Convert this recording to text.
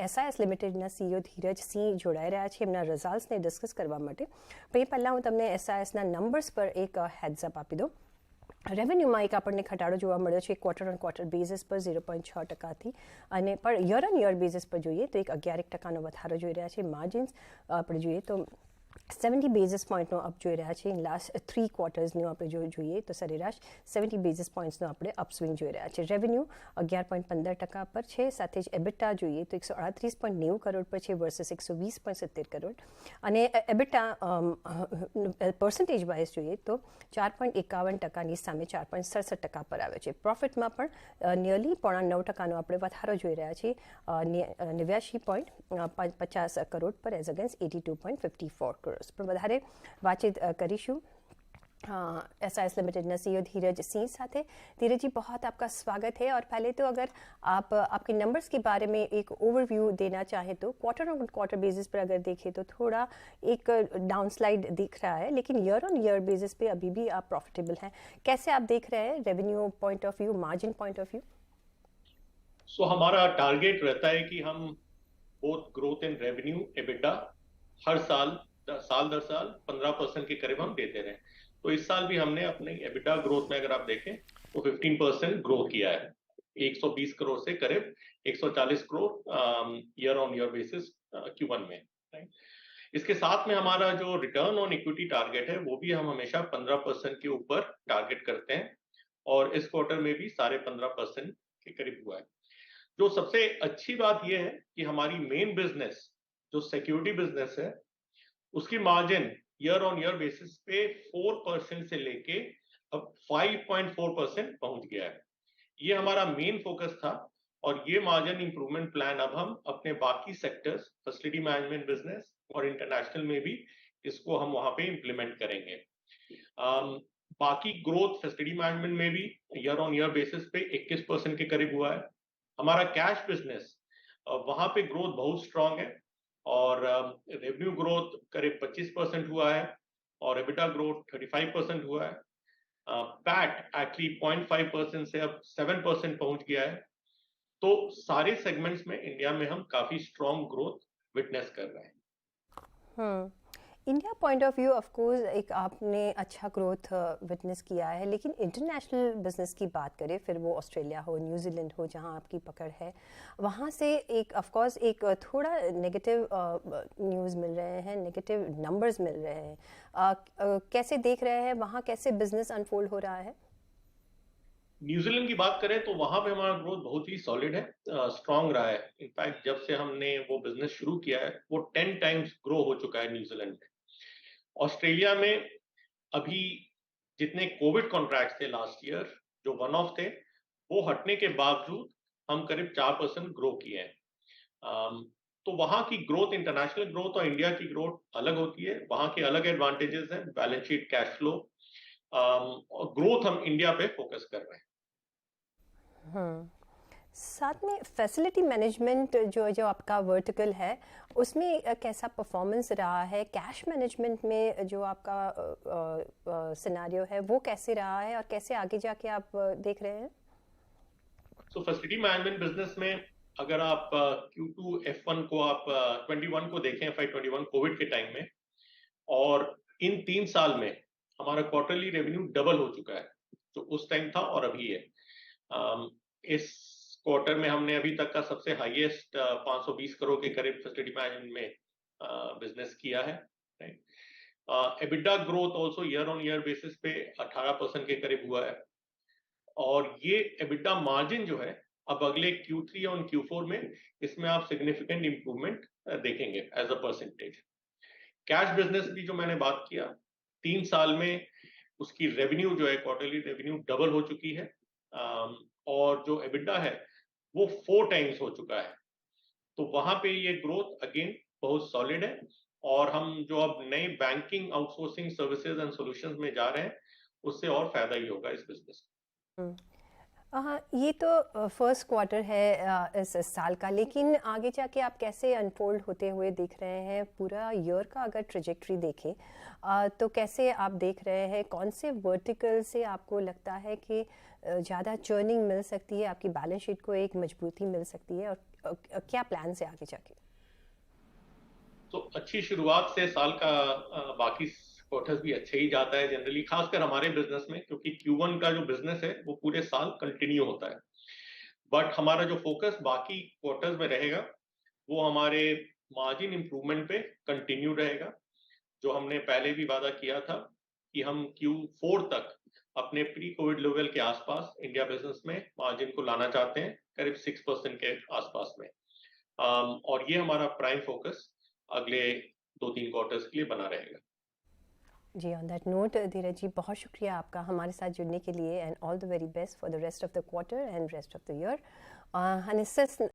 SAS લિમિટેડના CEO ધીરજ સિંહ જોડાઈ રહ્યા છે એમના રિઝલ્ટ્સને ડિસ્કસ કરવા માટે. પણ એ પહેલાં હું તમને SISના નંબર્સ પર એક હેડ્સ અપ આપી દઉં. રેવન્યુમાં એક આપણને ઘટાડો જોવા મળ્યો છે ક્વાર્ટર ઓન ક્વાર્ટર બેઝિસ પર 0.6%, અને પણ યર ઓન યર બેઝિસ પર જોઈએ તો એક 11% વધારો જોઈ રહ્યા છે. માર્જિન્સ આપણે જોઈએ તો 70 બેઝિસ પોઈન્ટનો અપ જોઈ રહ્યા છે. ઇન લાસ્ટ 3 ક્વાર્ટર્સનું આપણે જોઈએ તો સરેરાશ 70 બેઝિસ પોઈન્ટ્સનો આપણે અપસ્વિંગ જોઈ રહ્યા છે. રેવન્યુ 11.15% પર છે. સાથે જ એબિટા જોઈએ તો 138.90 કરોડ પર છે વર્સિસ 120.70 કરોડ. અને એબિટા પર્સન્ટેજ વાઇઝ જોઈએ તો 4.51%ની સામે 4.67% પર આવે છે. પ્રોફિટમાં પણ નિયરલી 9.5%નો આપણે વધારો જોઈ રહ્યા છીએ 89.50 કરોડ પર એઝ અગેન્સ્ટ 82.54 करोड़ पर વધારે बातचीत करीशू SAS लिमिटेड ना CEO धीरज सिंह साथे. धीरज जी, बहुत आपका स्वागत है. और पहले तो अगर आप आपके नंबर्स के बारे में एक ओवरव्यू देना चाहें तो क्वार्टर ऑन क्वार्टर बेसिस पर अगर देखें तो थोड़ा एक डाउन स्लाइड दिख रहा है, लेकिन ईयर ऑन ईयर बेसिस पे अभी भी आप प्रॉफिटेबल हैं. कैसे आप देख रहे हैं revenue point of view, margin point of view? So हमारा टारगेट रहता है कि हम both growth in revenue EBITDA हर साल दर साल 15% के करीब हम देते रहे. तो इस साल भी हमने अपने एबिटा ग्रोथ में अगर आप देखें तो 15% ग्रो किया है, 120 करोड़ से करीब 140 crore year on year basis Q1 में. इसके साथ में हमारा जो रिटर्न ऑन इक्विटी टारगेट है वो भी हम हमेशा 15% के ऊपर टारगेट करते हैं, और इस क्वार्टर में भी 15.5% के करीब हुआ है. जो सबसे अच्छी बात यह है कि हमारी मेन बिजनेस जो सिक्योरिटी बिजनेस है उसकी margin year on year basis पे 4% से लेके अब 5.4% पहुंच गया है. ये हमारा मेन फोकस था, और ये मार्जिन इंप्रूवमेंट प्लान अब हम अपने बाकी सेक्टर्स फैसिलिटी मैनेजमेंट बिजनेस और इंटरनेशनल में भी इसको हम वहां पे इंप्लीमेंट करेंगे. बाकी ग्रोथ फैसिलिटी मैनेजमेंट में भी ईयर ऑन ईयर बेसिस पे 21% के करीब हुआ है. हमारा कैश बिजनेस वहां पे ग्रोथ बहुत स्ट्रांग है, और रेवेन्यू ग्रोथ करीब 25% हुआ है, और एबिटा ग्रोथ 35% हुआ है. पैट एक्चुअली 0.5% से अब 7% पहुंच गया है. तो सारे सेगमेंट्स में इंडिया में हम काफी स्ट्रांग ग्रोथ विटनेस कर रहे हैं. India point of view of course एक आपने अच्छा ग्रोथ विटनेस किया है, लेकिन इंटरनेशनल बिजनेस की बात करें, फिर वो ऑस्ट्रेलिया हो, न्यूजीलैंड हो, जहां आपकी पकड़ है, वहां से एक ऑफ कोर्स एक थोड़ा नेगेटिव न्यूज़ मिल रहे हैं, नेगेटिव नंबर्स मिल रहे हैं. कैसे देख रहे हैं वहां, कैसे बिजनेस अनफोल्ड हो रहा है? न्यूजीलैंड की बात करें तो वहां पे हमारा ग्रोथ बहुत ही सॉलिड है, स्ट्रांग रहा है. इनफैक्ट जब से हमने वो बिजनेस शुरू किया है वो 10 टाइम्स ग्रो हो चुका है न्यूजीलैंड में. ऑस्ट्रेलिया में अभी जितने कोविड कॉन्ट्रैक्ट्स थे लास्ट ईयर जो वन ऑफ थे, वो हटने के बावजूद हम करीब 4% ग्रो किए हैं. तो वहां की ग्रोथ, इंटरनेशनल ग्रोथ और इंडिया की ग्रोथ अलग होती है. वहां के अलग एडवांटेजेस हैं, बैलेंस शीट, कैश फ्लो, और ग्रोथ हम इंडिया पे फोकस कर रहे हैं. साथ में फैसिलिटी मैनेजमेंट जो आपका वर्टिकल है उसमें कैसा परफॉर्मेंस रहा है? कैश मैनेजमेंट में जो आपका सिनेरियो है वो कैसे रहा है, और कैसे आगे जाके आप देख रहे हैं? सो फैसिलिटी मैनेजमेंट बिजनेस में अगर आप Q2 F1 को आप 21 को देखें, FY21 कोविड के टाइम में, और इन 3 साल में हमारा क्वार्टरली रेवेन्यू डबल हो चुका है जो उस टाइम था और अभी है. इस क्वार्टर में हमने अभी तक का सबसे हाईएस्ट 520 करोड़ के करीब फैसिलिटी मैनेजमेंट में बिजनेस किया है. EBITDA growth also year on year basis पे 18% के करीब हुआ है, और ये एबिटा मार्जिन जो है अब अगले Q3 और Q4 में इसमें आप सिग्निफिकेंट इंप्रूवमेंट देखेंगे as a percentage. Cash business भी जो मैंने बात किया, 3 साल में उसकी रेवेन्यू जो है क्वार्टरली रेवेन्यू डबल हो चुकी है, और जो एबिटा है वो 4 टाइम्स हो चुका है. तो वहां पे ये ग्रोथ अगेन बहुत सॉलिड है, और हम जो अब नए banking outsourcing services and solutions में जा रहे हैं उससे और फायदा ही होगा इस बिजनेस. ये तो फर्स्ट क्वार्टर है इस साल का, लेकिन आगे जाके आप कैसे अनफोल्ड होते हुए देख रहे हैं? पूरा ईयर का अगर ट्रेजेक्ट्री देखें तो कैसे आप देख रहे हैं? कौन से वर्टिकल से आपको लगता है कि ज़्यादा चर्निंग मिल सकती है, आपकी बैलेंस शीट को एक मजबूती मिल सकती है, और क्या प्लान है आगे जाके? तो अच्छी शुरुआत से साल का बाकी क्वार्टर्स भी अच्छे ही जाता है जनरली, खासकर हमारे बिजनेस में, क्योंकि Q1 का जो बिजनेस है वो पूरे साल कंटिन्यू होता है। बट हमारा जो फोकस बाकी क्वार्टर्स में रहेगा वो हमारे मार्जिन इंप्रूवमेंट पे कंटिन्यू रहेगा। जो हमने पहले भी वादा किया था कि हम Q4 तक अपने प्री कोविड लेवल के आसपास इंडिया बिजनेस में मार्जिन को लाना चाहते हैं, करीब 6% के आसपास में। और ये हमारा प्राइम फोकस अगले 2-3 क्वार्टर्स के लिए बना रहेगा। जी, ऑन दैट नोट धीरज जी, बहुत शुक्रिया आपका हमारे साथ जुड़ने के लिए, and all the very best for the rest of the quarter and rest of the year.